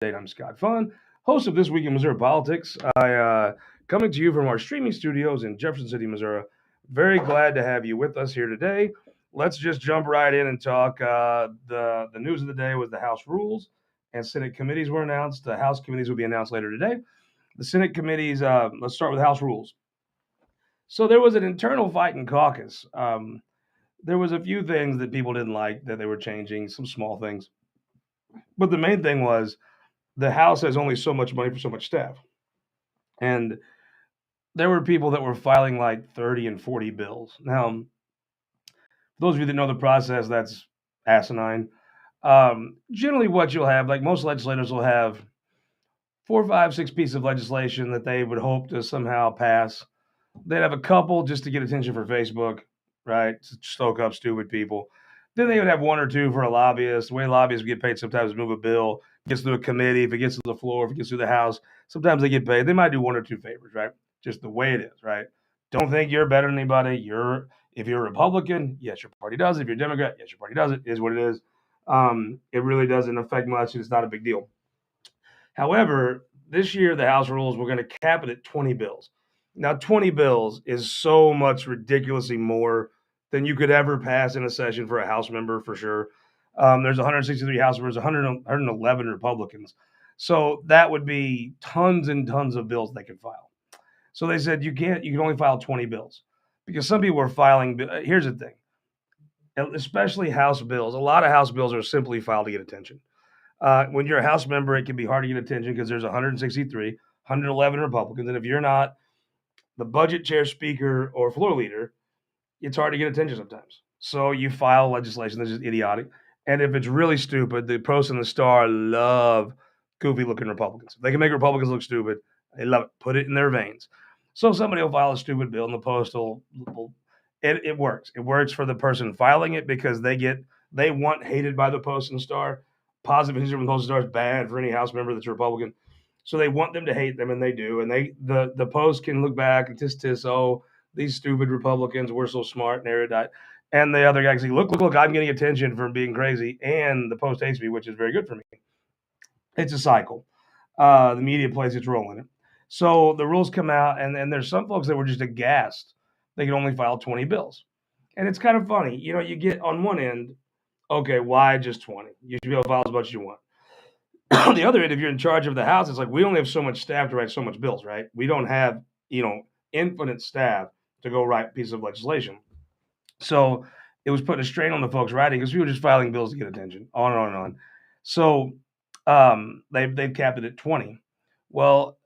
I'm Scott Faughn, host of This Week in Missouri Politics. Coming to you from our streaming studios in Jefferson City, Missouri. Very glad to have you with us here today. Let's just jump right in and talk. The news of the day was the House rules and Senate committees were announced. The House committees will be announced later today. The Senate committees, let's start with House rules. So there was an internal fight in caucus. There was a few things that people didn't like that they were changing, some small things. But the main thing was the House has only so much money for so much staff. And there were people that were filing like 30 and 40 bills. Now, for those of you that know the process, that's asinine. Generally, what you'll have, like most legislators will have 4, 5, 6 pieces of legislation that they would hope to somehow pass. They'd have a couple just to get attention for Facebook, right? To stoke up stupid people. Then they would have 1 or 2 for a lobbyist. The way lobbyists get paid sometimes is move a bill, gets through a committee, if it gets to the floor, if it gets through the House, sometimes they get paid. They might do 1 or 2 favors, right? Just the way it is, right? Don't think you're better than anybody. If you're a Republican, yes, your party does it. If you're a Democrat, yes, your party does it. It is what it is. It really doesn't affect much. It's not a big deal. However, this year the House rules we're going to cap it at 20 bills. Now, 20 bills is so much ridiculously more than you could ever pass in a session for a House member, for sure. There's 163 House members, 111 Republicans. So that would be tons and tons of bills they could file. So they said you can only file 20 bills because some people are filing. Here's the thing, especially House bills. A lot of House bills are simply filed to get attention. When you're a House member, it can be hard to get attention because there's 163, 111 Republicans. And if you're not the budget chair, speaker, or floor leader, it's hard to get attention sometimes. So you file legislation that's just idiotic. And if it's really stupid, the Post and the Star love goofy looking Republicans. If they can make Republicans look stupid, they love it. Put it in their veins. So somebody will file a stupid bill and the Post will it works. It works for the person filing it because they want hated by the Post and Star. Positive history from the Post and Star is bad for any House member that's a Republican. So they want them to hate them, and they do. And the Post can look back and tisk, oh, these stupid Republicans, we're so smart and erudite. And the other guy can say, look, I'm getting attention for being crazy, and the Post hates me, which is very good for me. It's a cycle. The media plays its role in it. So the rules come out, and there's some folks that were just aghast. They could only file 20 bills. And it's kind of funny. You get on one end, okay, why just 20? You should be able to file as much as you want. On the other end, if you're in charge of the House, it's like we only have so much staff to write so much bills, right? We don't have, infinite staff to go write pieces of legislation. So it was putting a strain on the folks writing because we were just filing bills to get attention, on and on and on. So they've capped it at 20. Well,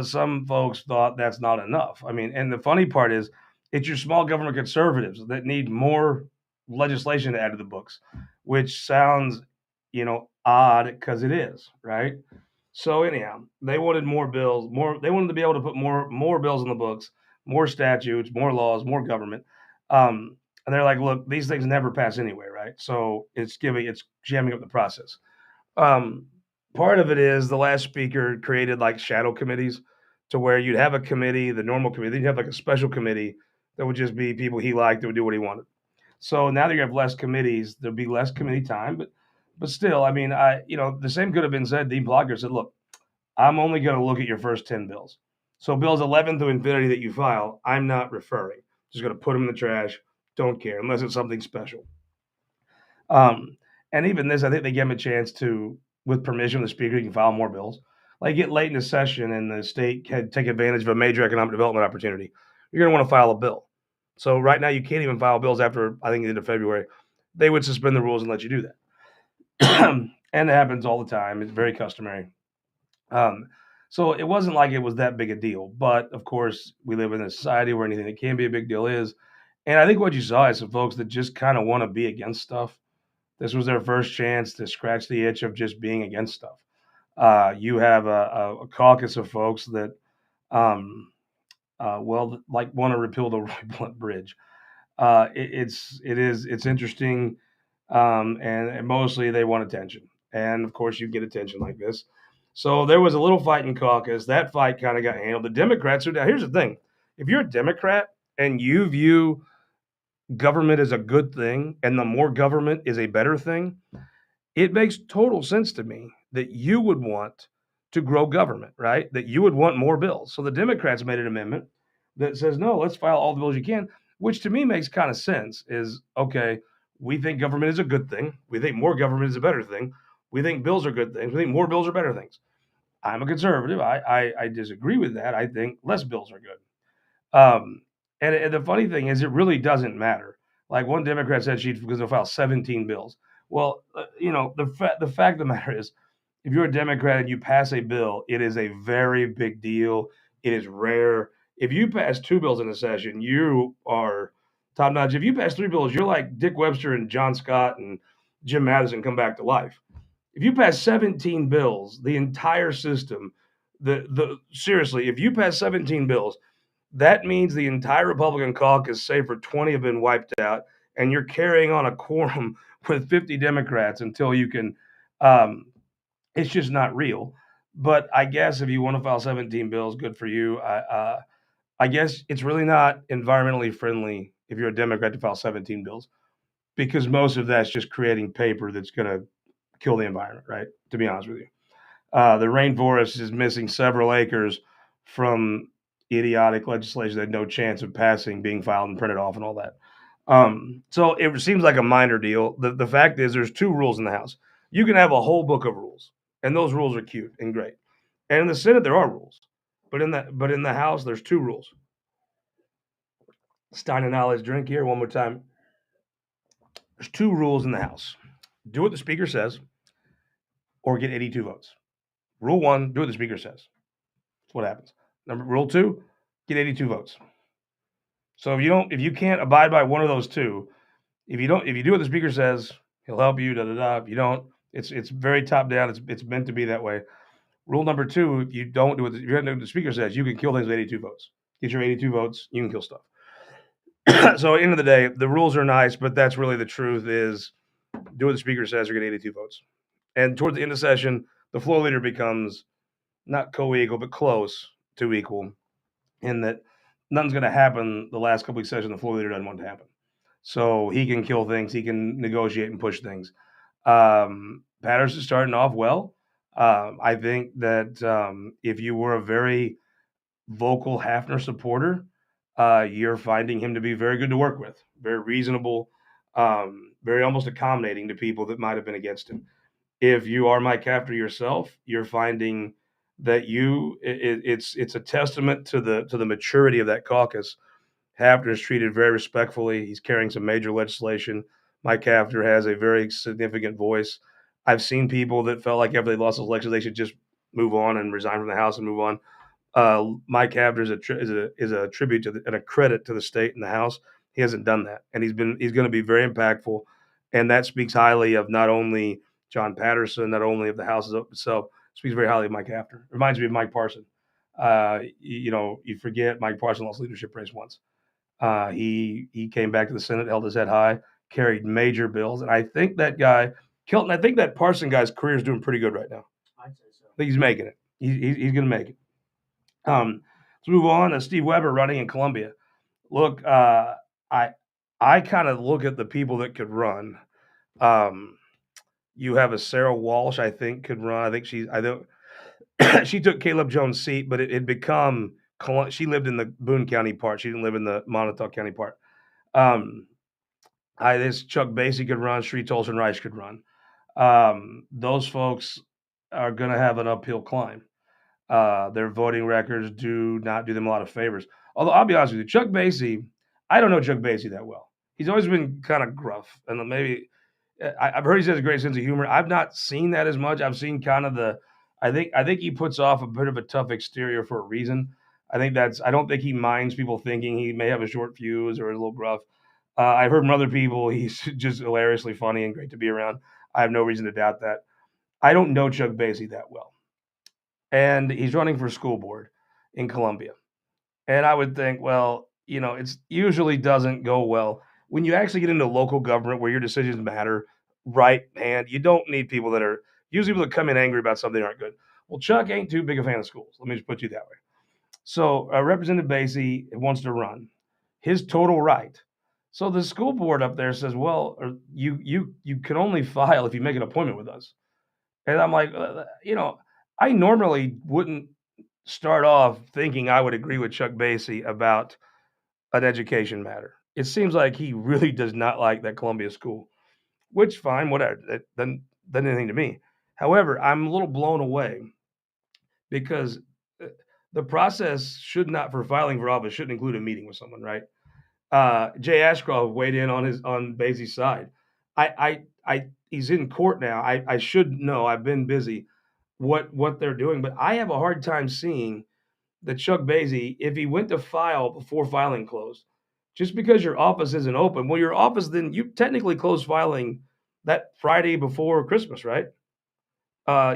some folks thought that's not enough. I mean, and the funny part is, it's your small government conservatives that need more legislation to add to the books, which sounds, odd because it is, right? So anyhow, they wanted more bills, they wanted to be able to put more bills in the books, more statutes, more laws, more government. And they're like, look, these things never pass anyway, right? So it's jamming up the process. Part of it is the last speaker created like shadow committees to where you'd have a committee, the normal committee, then you'd have like a special committee that would just be people he liked that would do what he wanted. So now that you have less committees, there'll be less committee time, but still, I mean, the same could have been said. Dean Blocker said, look, I'm only going to look at your first 10 bills. So bills 11 through infinity that you file, I'm not referring. Just going to put them in the trash. Don't care unless it's something special. And even this, I think they gave him a chance to, with permission of the speaker, you can file more bills. Like get late in the session and the state can take advantage of a major economic development opportunity. You're going to want to file a bill. So right now you can't even file bills after, I think, the end of February. They would suspend the rules and let you do that. And it happens all the time. It's very customary. So it wasn't like it was that big a deal. But, of course, we live in a society where anything that can be a big deal is. And I think what you saw is some folks that just kind of want to be against stuff. This was their first chance to scratch the itch of just being against stuff. You have a caucus of folks that, want to repeal the Roy Blunt Bridge. It's interesting, and mostly they want attention. And of course, you get attention like this. So there was a little fight in caucus. That fight kind of got handled. The Democrats are down. Here's the thing: if you're a Democrat and you view government as a good thing, and the more government is a better thing, it makes total sense to me that you would want to grow government, right? That you would want more bills. So the Democrats made an amendment that says, no, let's file all the bills you can, which to me makes kind of sense. Is okay, we think government is a good thing. We think more government is a better thing. We think bills are good things. We think more bills are better things. I'm a conservative. I disagree with that. I think less bills are good. Um, and the funny thing is, it really doesn't matter. Like one Democrat said she's going to file 17 bills. Well, the fact of the matter is, if you're a Democrat and you pass a bill, it is a very big deal. It is rare. If you pass two bills in a session, you are top notch. If you pass three bills, you're like Dick Webster and John Scott and Jim Madison come back to life. If you pass 17 bills, the entire system, the seriously, if you pass 17 bills, that means the entire Republican caucus, save for 20, have been wiped out, and you're carrying on a quorum with 50 Democrats until you can. Um, it's just not real. But I guess if you want to file 17 bills, good for you. I guess it's really not environmentally friendly if you're a Democrat to file 17 bills because most of that's just creating paper that's going to kill the environment, right? To be honest with you. The rainforest is missing several acres from idiotic legislation that had no chance of passing, being filed and printed off, and all that. So it seems like a minor deal. The fact is, there's two rules in the House. You can have a whole book of rules, and those rules are cute and great. And in the Senate, there are rules, but in the House, there's two rules. Stein and Knowledge drink here one more time. There's two rules in the House: do what the Speaker says, or get 82 votes. Rule one: do what the Speaker says. That's what happens. Rule two: get 82 votes. So if you can't abide by one of those two, if you do what the Speaker says, he'll help you. Da da da. If you don't, it's very top down. It's meant to be that way. Rule number two: if you don't do what the Speaker says, you can kill things with 82 votes. Get your 82 votes, you can kill stuff. So at the end of the day, the rules are nice, but that's really the truth: is do what the Speaker says or get 82 votes. And towards the end of session, the floor leader becomes not co-equal, but close to equal, in that nothing's going to happen the last couple of sessions the floor leader doesn't want to happen. So he can kill things, he can negotiate and push things. Patterson's starting off well. I think that if you were a very vocal Hafner supporter, you're finding him to be very good to work with, very reasonable, very almost accommodating to people that might have been against him. If you are Mike Hafner yourself, you're finding that it's a testament to the maturity of that caucus. Hafner is treated very respectfully. He's carrying some major legislation. Mike Hafner has a very significant voice. I've seen people that felt like after they lost those elections, they should just move on and resign from the House and move on. Mike Hafner is a tribute to and a credit to the state and the House. He hasn't done that, and he's going to be very impactful, and that speaks highly of not only John Patterson, not only of the House itself, speaks very highly of Mike Hafner. Reminds me of Mike Parson. You forget Mike Parson lost leadership race once. He came back to the Senate, held his head high, carried major bills, and I think that guy Kelton. I think that Parson guy's career is doing pretty good right now. I'd say so. I think he's making it. He's going to make it. Let's move on. Steve Weber running in Columbia. Look, I kind of look at the people that could run. You have a Sarah Walsh, I think, could run. I think she took Caleb Jones' seat, but it had become she lived in the Boone County part. She didn't live in the Montauk County part. This Chuck Basie could run. Sri Tolson Rice could run. Those folks are going to have an uphill climb. Their voting records do not do them a lot of favors. Although I'll be honest with you, Chuck Basie, I don't know Chuck Basie that well. He's always been kind of gruff, and maybe I've heard he has a great sense of humor. I've not seen that as much. I've seen kind of I think he puts off a bit of a tough exterior for a reason. I don't think he minds people thinking he may have a short fuse or is a little gruff. I've heard from other people he's just hilariously funny and great to be around. I have no reason to doubt that. I don't know Chuck Basie that well. And he's running for school board in Columbia. And I would think, well, it usually doesn't go well. When you actually get into local government where your decisions matter, right hand, you don't need people that are usually people that come in angry about something that aren't good. Well, Chuck ain't too big a fan of schools. Let me just put you that way. So Representative Basie wants to run. His total right. So the school board up there says, well, you can only file if you make an appointment with us. And I'm like, I normally wouldn't start off thinking I would agree with Chuck Basie about an education matter. It seems like he really does not like that Columbia school, which fine, whatever. That doesn't anything to me. However, I'm a little blown away because uh, the process should not for filing for office shouldn't include a meeting with someone, right? Jay Ashcroft weighed in on Basie's side. He's in court now. I should know. I've been busy what they're doing, but I have a hard time seeing that Chuck Basie, if he went to file before filing closed, just because your office isn't open, well, your office then you technically close filing that Friday before Christmas, right?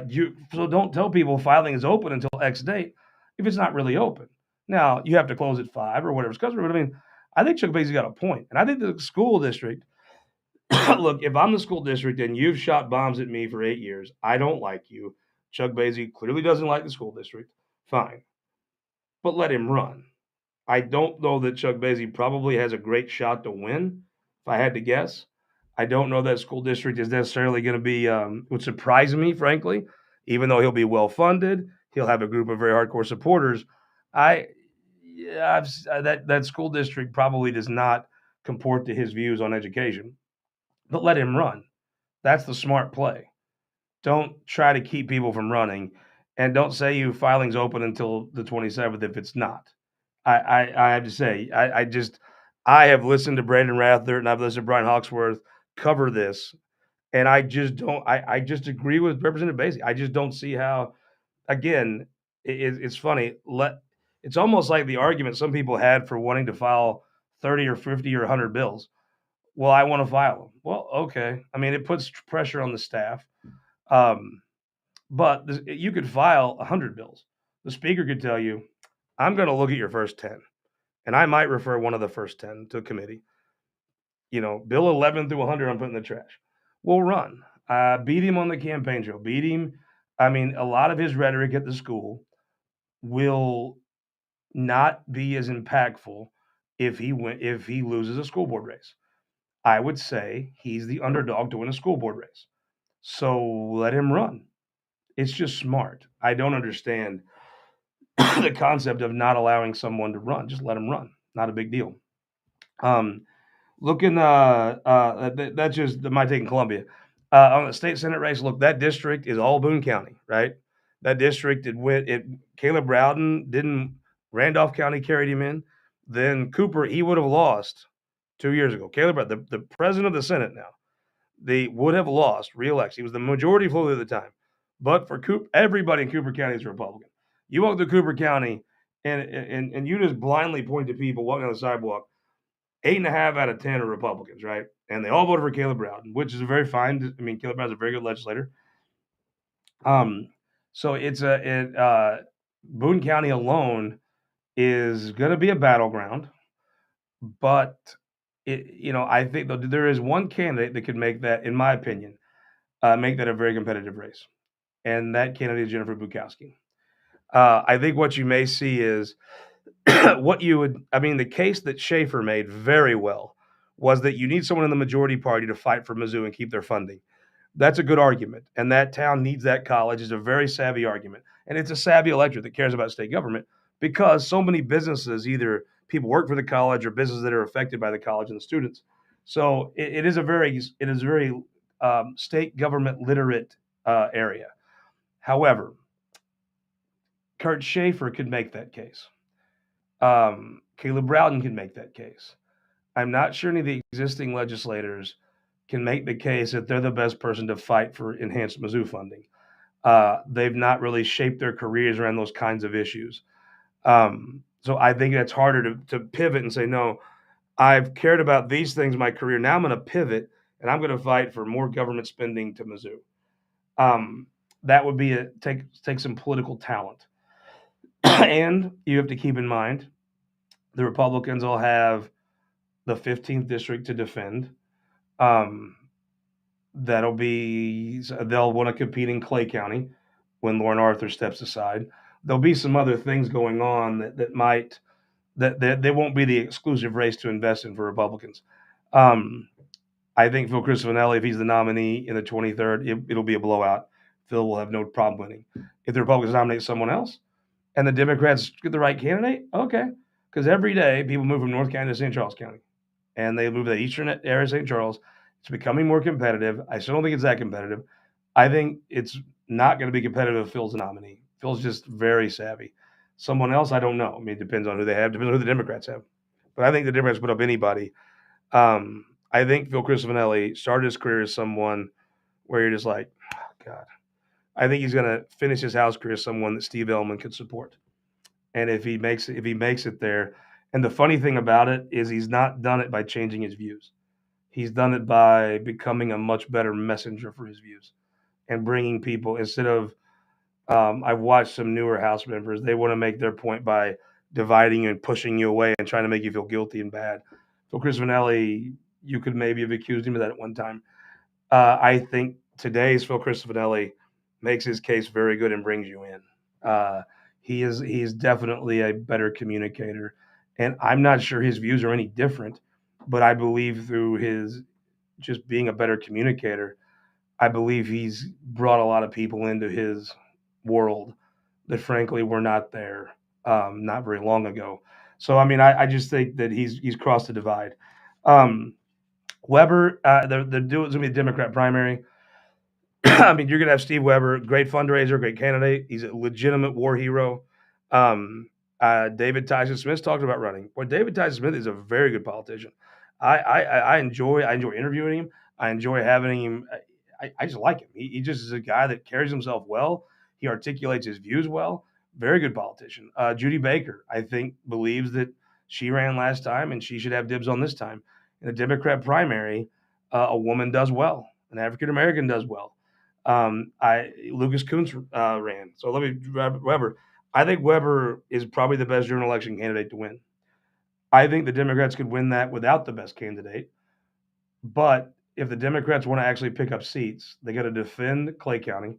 You so don't tell people filing is open until X date if it's not really open. Now you have to close at 5 or whatever's customary. But I mean, I think Chuck Basie's got a point, and I think the school district. Look, if I'm the school district and you've shot bombs at me for 8 years, I don't like you. Chuck Basie clearly doesn't like the school district. Fine, but let him run. I don't know that Chuck Basie probably has a great shot to win, if I had to guess. I don't know that school district is necessarily going to be, would surprise me, frankly, even though he'll be well funded. He'll have a group of very hardcore supporters. I, yeah, that school district probably does not comport to his views on education, but let him run. That's the smart play. Don't try to keep people from running, and don't say you filing's open until the 27th if it's not. I have to say, I have listened to Brandon Rather and I've listened to Brian Hawksworth cover this, and I just don't. I just agree with Representative Basie. I just don't see how. Again, it's funny. It's almost like the argument some people had for wanting to file 30 or 50 or 100 bills. Well, I want to file them. Well, okay. I mean, it puts pressure on the staff. Um, but you could file 100 bills. The speaker could tell you, I'm going to look at your first 10, and I might refer one of the first 10 to a committee. Bill 11 through 100, I'm putting in the trash. We'll run. Beat him on the campaign trail. Beat him. I mean, a lot of his rhetoric at the school will not be as impactful if he loses a school board race. I would say he's the underdog to win a school board race. So let him run. It's just smart. I don't understand the concept of not allowing someone to run. Just let them run. Not a big deal. Um, looking, that's just my take in Columbia. On the state senate race, look, that district is all Boone County, right? That district, Caleb Rowden didn't, Randolph County carried him in. Then Cooper, he would have lost 2 years ago. Caleb Rowden, the president of the Senate now, they would have lost re-election. He was the majority floor at the time. But for everybody in Cooper County is a Republican. You walk to Cooper County and you just blindly point to people walking on the sidewalk. 8.5 out of 10 are Republicans, right? And they all voted for Caleb Rowden, which is a very fine. I mean, Caleb Rowden's a very good legislator. So Boone County alone is going to be a battleground, but I think there is one candidate that could make that, in my opinion, make that a very competitive race, and that candidate is Jennifer Bukowski. I think what you may see is the case that Schaefer made very well was that you need someone in the majority party to fight for Mizzou and keep their funding. That's a good argument, and that town needs that college is a very savvy argument, and it's a savvy electorate that cares about state government because so many businesses, either people work for the college or businesses that are affected by the college and the students. So it is a very state government literate area. However, Kurt Schaefer could make that case. Caleb Rowden can make that case. I'm not sure any of the existing legislators can make the case that they're the best person to fight for enhanced Mizzou funding. They've not really shaped their careers around those kinds of issues. So I think that's harder to pivot and say, no, I've cared about these things in my career. Now I'm going to pivot and I'm going to fight for more government spending to Mizzou. That would be take some political talent. And you have to keep in mind the Republicans will have the 15th district to defend. They'll want to compete in Clay County when Lauren Arthur steps aside. There'll be some other things going on that they won't be the exclusive race to invest in for Republicans. I think Phil Cristofanelli, if he's the nominee in the 23rd, it'll be a blowout. Phil will have no problem winning. If the Republicans nominate someone else and the Democrats get the right candidate, okay. Because every day people move from North County to St. Charles County, and they move to the eastern area of St. Charles. It's becoming more competitive. I still don't think it's that competitive. I think it's not going to be competitive if Phil's a nominee. Phil's just very savvy. Someone else, I don't know. I mean, it depends on who they have. Depends on who the Democrats have. But I think the Democrats put up anybody. I think Phil Cristofanelli started his career as someone where you're just like, oh, God. I think he's going to finish his House career as someone that Steve Edelman could support. And if he makes it there, and the funny thing about it is he's not done it by changing his views. He's done it by becoming a much better messenger for his views and bringing people instead of. I've watched some newer House members. They want to make their point by dividing you and pushing you away and trying to make you feel guilty and bad. So Chris Vanelli, you could maybe have accused him of that at one time. I think today's Phil Cristofanelli makes his case very good and brings you in. He's definitely a better communicator, and I'm not sure his views are any different, but I believe through his just being a better communicator, I believe he's brought a lot of people into his world that frankly were not there not very long ago. So I mean, I just think that he's crossed the divide. Um, Weber, they're doing it's gonna be a Democrat primary. I mean, you're gonna have Steve Weber, great fundraiser, great candidate. He's a legitimate war hero. Um, David Tyson Smith talked about running. Well, David Tyson Smith is a very good politician. I enjoy interviewing him. I enjoy having him. I just like him. He just is a guy that carries himself well. He articulates his views well. Very good politician. Judy Baker, I think, believes that she ran last time and she should have dibs on this time. In a Democrat primary, a woman does well. An African American does well. Lucas Coons ran. So let me Weber. I think Weber is probably the best general election candidate to win. I think the Democrats could win that without the best candidate. But if the Democrats want to actually pick up seats, they got to defend Clay County.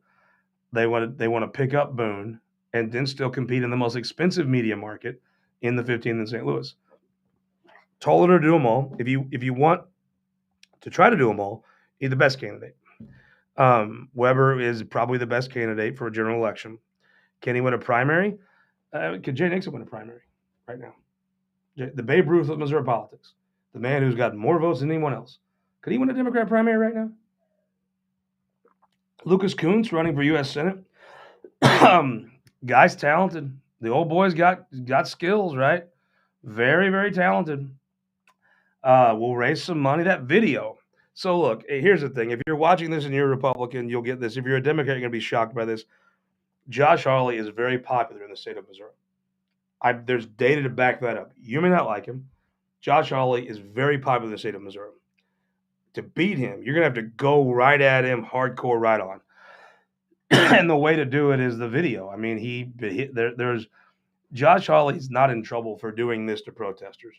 They want to pick up Boone and then still compete in the most expensive media market in the 15th in St. Louis. Told her to do them all. If you want to try to do them all, he's the best candidate. Weber is probably the best candidate for a general election. Can he win a primary? Could Jay Nixon win a primary right now? The Babe Ruth of Missouri politics, the man who's got more votes than anyone else. Could he win a Democrat primary right now? Lucas Coons running for U.S. Senate. Guy's talented. The old boy's got skills, right? Very, very talented. We'll raise some money. That video. So look, here's the thing. If you're watching this and you're a Republican, you'll get this. If you're a Democrat, you're going to be shocked by this. Josh Hawley is very popular in the state of Missouri. There's data to back that up. You may not like him. Josh Hawley is very popular in the state of Missouri. To beat him, you're going to have to go right at him, hardcore, right on. And the way to do it is the video. I mean, there's Josh Hawley's not in trouble for doing this to protesters.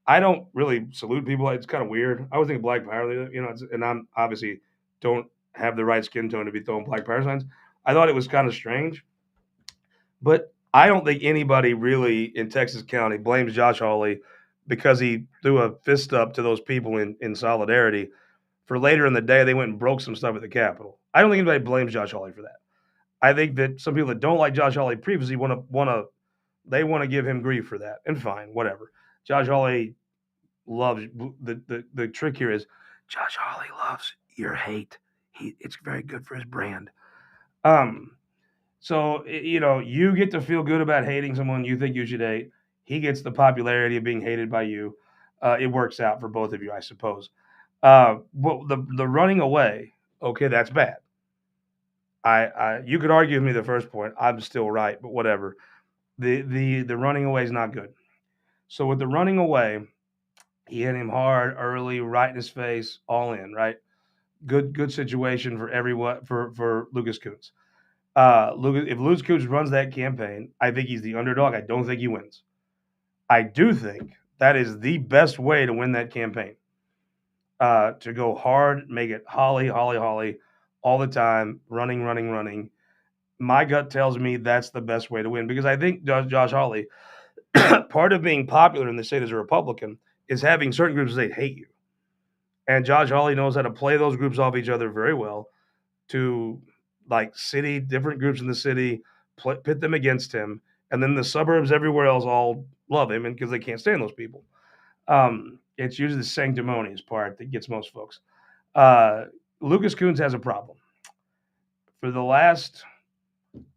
I don't really salute people. It's kind of weird. I always think Black Power, and I'm obviously don't have the right skin tone to be throwing Black Power signs. I thought it was kind of strange, but I don't think anybody really in Texas County blames Josh Hawley because he threw a fist up to those people in solidarity. For later in the day, they went and broke some stuff at the Capitol. I don't think anybody blames Josh Hawley for that. I think that some people that don't like Josh Hawley previously want to give him grief for that, and fine, whatever. Josh Hawley loves the trick here is Josh Hawley loves your hate. It's very good for his brand. So you get to feel good about hating someone you think you should hate. He gets the popularity of being hated by you. It works out for both of you, I suppose. But the running away, okay, that's bad. You could argue with me the first point. I'm still right, but whatever. The running away is not good. So with the running away, he hit him hard, early, right in his face, all in, right? Good situation for everyone for Lucas Coons. If Lucas Coons runs that campaign, I think he's the underdog. I don't think he wins. I do think that is the best way to win that campaign. To go hard, make it Holly all the time, running. My gut tells me that's the best way to win because I think Josh Hawley, part of being popular in the state as a Republican is having certain groups say hate you. And Josh Hawley knows how to play those groups off each other very well to like city, different groups in the city, pit them against him, and then the suburbs everywhere else all love him, and because they can't stand those people. It's usually the sanctimonious part that gets most folks. Uh, Lucas Coons has a problem. For the last,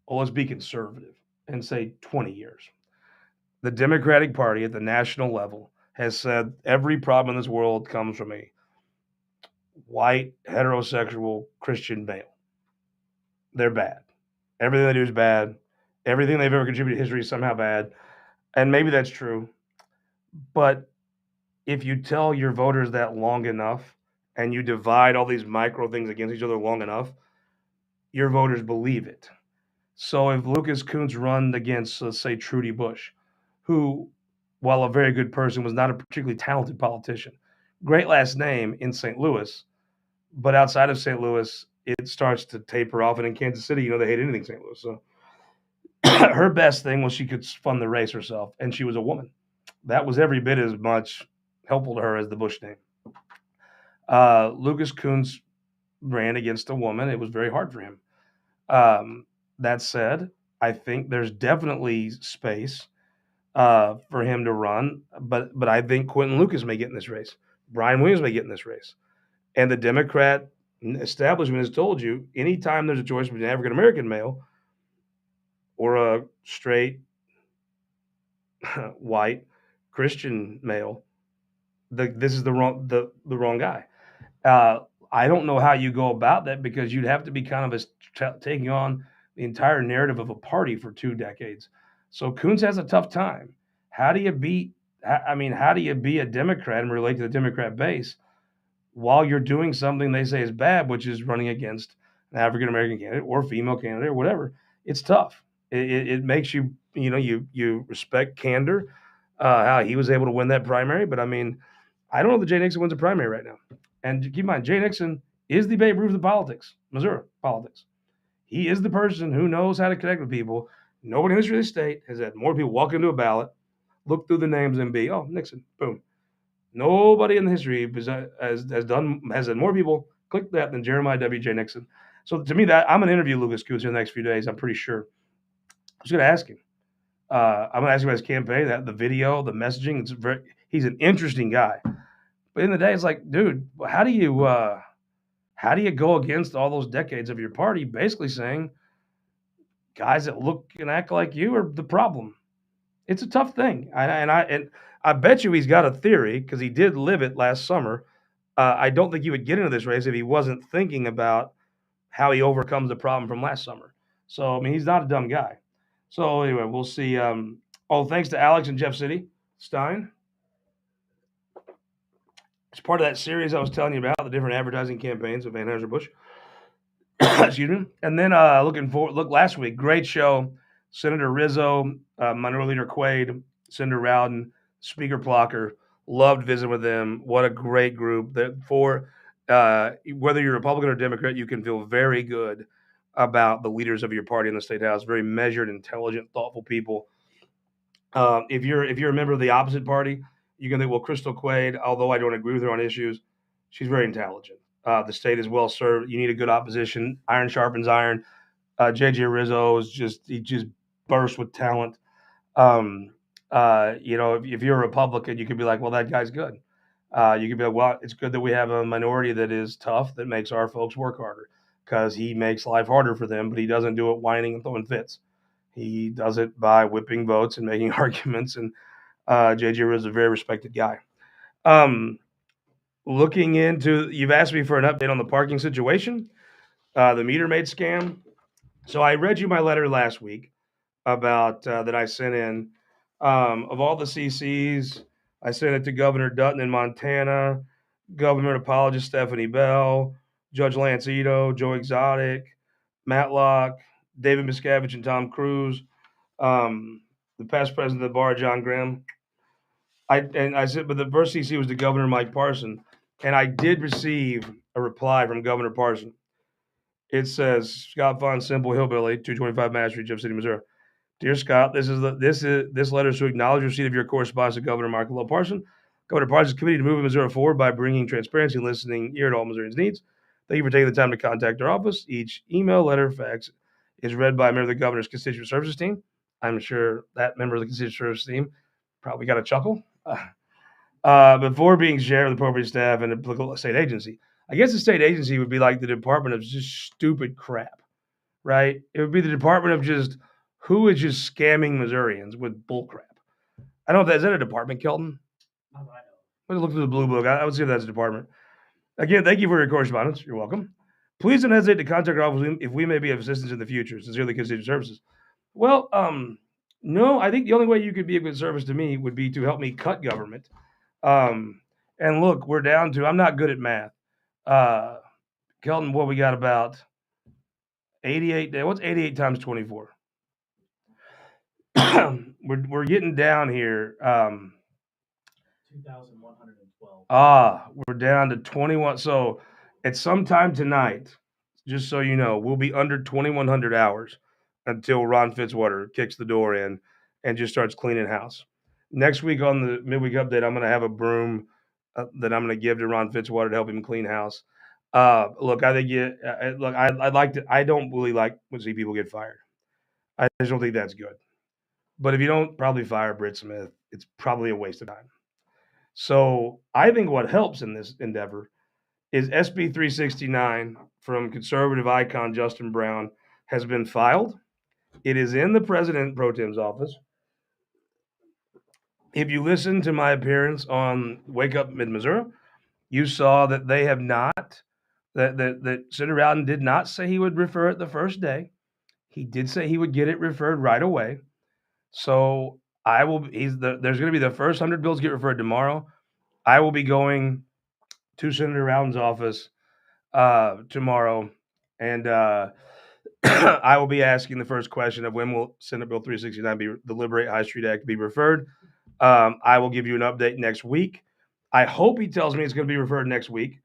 well, let's be conservative and say 20 years, the Democratic Party at the national level has said every problem in this world comes from a white, heterosexual, Christian male. They're bad. Everything they do is bad. Everything they've ever contributed to history is somehow bad. And maybe that's true. But if you tell your voters that long enough and you divide all these micro things against each other long enough, your voters believe it. So if Lucas Coons run against, let's say, Trudy Bush, who, while a very good person, was not a particularly talented politician, great last name in St. Louis, but outside of St. Louis, it starts to taper off. And in Kansas City, they hate anything St. Louis. So her best thing was she could fund the race herself, and she was a woman. That was every bit as much helpful to her as the Bush name. Lucas Coons ran against a woman. It was very hard for him. That said, I think there's definitely space for him to run, but I think Quentin Lucas may get in this race. Brian Williams may get in this race. And the Democrat establishment has told you anytime there's a choice between an African American male or a straight white Christian male, this is the wrong guy. I don't know how you go about that because you'd have to be kind of taking on the entire narrative of a party for 2 decades. So Coons has a tough time. How do you beat? How do you be a Democrat and relate to the Democrat base while you're doing something they say is bad, which is running against an African American candidate or female candidate or whatever? It's tough. It makes you you respect candor, how he was able to win that primary. But I don't know that Jay Nixon wins a primary right now. And keep in mind, Jay Nixon is the Babe Ruth of politics, Missouri politics. He is the person who knows how to connect with people. Nobody in the history of the state has had more people walk into a ballot, look through the names, and be, oh, Nixon, boom. Nobody in the history has had more people click that than Jeremiah W.J. Nixon. So to me, that I'm going to interview Lucas Coons in the next few days. I'm pretty sure. I'm just going to ask him. I'm going to ask him about his campaign, the video, the messaging. He's an interesting guy. But in the day, it's like, dude, how do you go against all those decades of your party, basically saying guys that look and act like you are the problem? It's a tough thing, and I bet you he's got a theory because he did live it last summer. I don't think he would get into this race if he wasn't thinking about how he overcomes the problem from last summer. So he's not a dumb guy. So anyway, we'll see. Thanks to Alex and Jeff City Stein. It's part of that series I was telling you about, the different advertising campaigns of Anheuser-Busch. Excuse me. And then look last week, great show. Senator Rizzo, Minority Leader Quaid, Senator Rowden, Speaker Plocker. Loved visiting with them. What a great group. Whether you're Republican or Democrat, you can feel very good about the leaders of your party in the state house. Very measured, intelligent, thoughtful people. If you're a member of the opposite party, you can think, well, Crystal Quaid, although I don't agree with her on issues, she's very intelligent. The state is well served. You need a good opposition. Iron sharpens iron. J.J. Rizzo he just bursts with talent. If you're a Republican, you could be like, well, that guy's good. You could be like, well, it's good that we have a minority that is tough, that makes our folks work harder because he makes life harder for them, but he doesn't do it whining and throwing fits. He does it by whipping votes and making arguments. And J.J. Rizzo is a very respected guy. You've asked me for an update on the parking situation, the meter maid scam. So I read you my letter last week about that I sent in. Of all the CCs, I sent it to Governor Dutton in Montana, Government Apologist Stephanie Bell, Judge Lance Ito, Joe Exotic, Matlock, David Miscavige, and Tom Cruise, the past president of the bar, John Graham. I said, but the first CC was to Governor Mike Parson, and I did receive a reply from Governor Parson. It says, Scott Faughn, Simple Hillbilly, 225 Mass Street, Jeff City, Missouri. Dear Scott, this letter is to acknowledge receipt of your correspondence to Governor Michael L. Parson. Governor Parson is committed to moving Missouri forward by bringing transparency and listening ear to all Missourians' needs. Thank you for taking the time to contact our office. Each email, letter, fax is read by a member of the governor's constituent services team. I'm sure that member of the constituent services team probably got a chuckle before being shared with appropriate staff and applicable state agency. I guess the state agency would be like the Department of just stupid crap, right? It would be the Department of just who is just scamming Missourians with bull crap. I don't know if that's a department, Kelton. Let's look through the blue book. I would say that's a department. Again, thank you for your correspondence. You're welcome. Please don't hesitate to contact our office if we may be of assistance in the future. Sincerely, Constituent Services. Well, no, I think the only way you could be of good service to me would be to help me cut government. And look, we're down to, I'm not good at math. Kelton, what we got about 88 days. What's 88 times 24? we're getting down here. 2,112. We're down to 21. So at some time tonight, just so you know, we'll be under 2,100 hours until Ron Fitzwater kicks the door in and just starts cleaning house. Next week on the midweek update, I'm going to have a broom that I'm going to give to Ron Fitzwater to help him clean house. Look, I think I'd like to. I don't really like to see people get fired. I just don't think that's good. But if you don't probably fire Britt Smith, it's probably a waste of time. So I think what helps in this endeavor is SB 369 from conservative icon Justin Brown has been filed. It is in the president pro tem's office. If you listen to my appearance on Wake Up Mid Missouri, you saw that they have not, that Senator Rowden did not say he would refer it the first day. He did say he would get it referred right away. So there's going to be the first 100 bills get referred tomorrow. I will be going to Senator Rowden's office tomorrow, and I will be asking the first question of when will Senate Bill 369 the Liberate High Street Act be referred. I will give you an update next week. I hope he tells me it's going to be referred next week.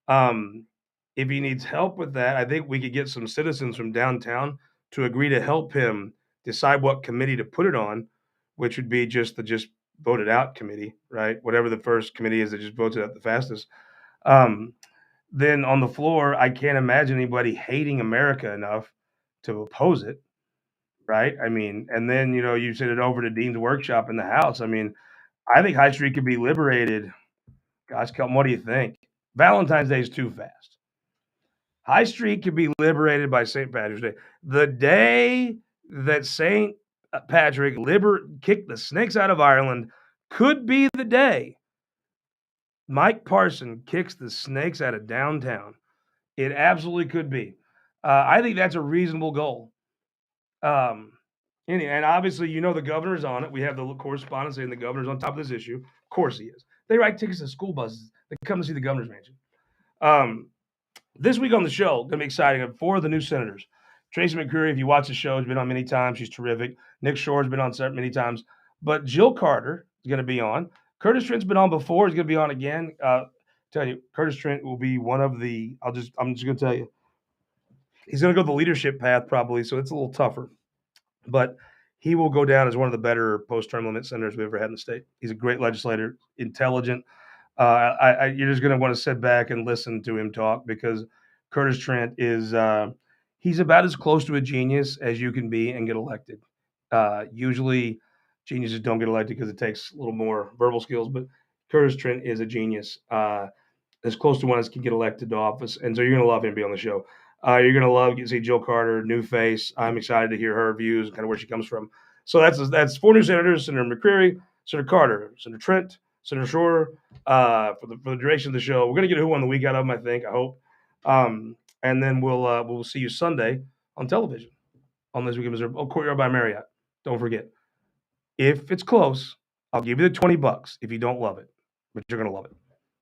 If he needs help with that, I think we could get some citizens from downtown to agree to help him decide what committee to put it on, which would be just the just voted out committee, right? Whatever the first committee is that just votes it out the fastest. Then on the floor, I can't imagine anybody hating America enough to oppose it, right? I mean, and then, you send it over to Dean's workshop in the House. I mean, I think High Street could be liberated. Gosh, Kelton, what do you think? Valentine's Day is too fast. High Street could be liberated by St. Patrick's Day. The day that St. Patrick kicked the snakes out of Ireland could be the day Mike Parson kicks the snakes out of downtown. It absolutely could be. I think that's a reasonable goal. And obviously, the governor's on it. We have the correspondence saying the governor's on top of this issue. Of course he is. They write tickets to school buses. They come to see the governor's mansion. This week on the show, going to be exciting. 4 of the new senators. Tracy McCreary, if you watch the show, has been on many times. She's terrific. Nick Shore's been on many times. But Jill Carter is going to be on. Curtis Trent's been on before. He's going to be on again. Tell you, Curtis Trent will be one of the. I'm just going to tell you, he's going to go the leadership path probably, so it's a little tougher. But he will go down as one of the better post-term limit senators we've ever had in the state. He's a great legislator, intelligent. You're just going to want to sit back and listen to him talk because Curtis Trent is he's about as close to a genius as you can be and get elected. Usually geniuses don't get elected because it takes a little more verbal skills, but Curtis Trent is a genius, as close to one as can get elected to office. And so you're going to love him being on the show. You're going to love to see Jill Carter, new face. I'm excited to hear her views and kind of where she comes from. So that's 4 new senators: Senator McCreary, Senator Carter, Senator Trent, Senator Shore. For the duration of the show, we're going to get a Who Won the Week out of them, I think. I hope. And then we'll see you Sunday on television on This Week in Missouri. Courtyard by Marriott. Don't forget. If it's close, I'll give you the $20 if you don't love it, but you're going to love it.